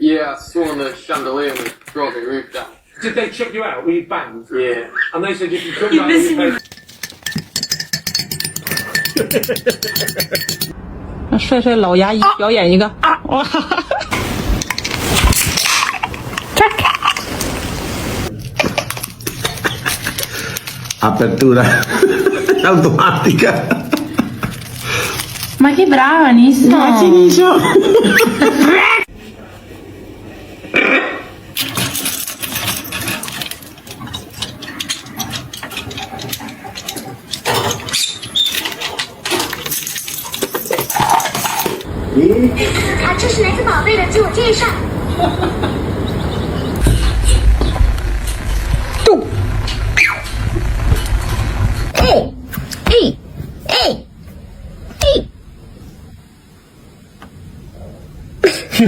Yeah, I saw on the chandelier and brought the roof down. Did they chuck you out? Were you banned? Yeah. And they said if you come back, you pay. 让帅帅老牙医表演一个哇！Apertura automatica. Ma che brava, Nisso! Ma che dice?啊，这是来自宝贝的自我介绍。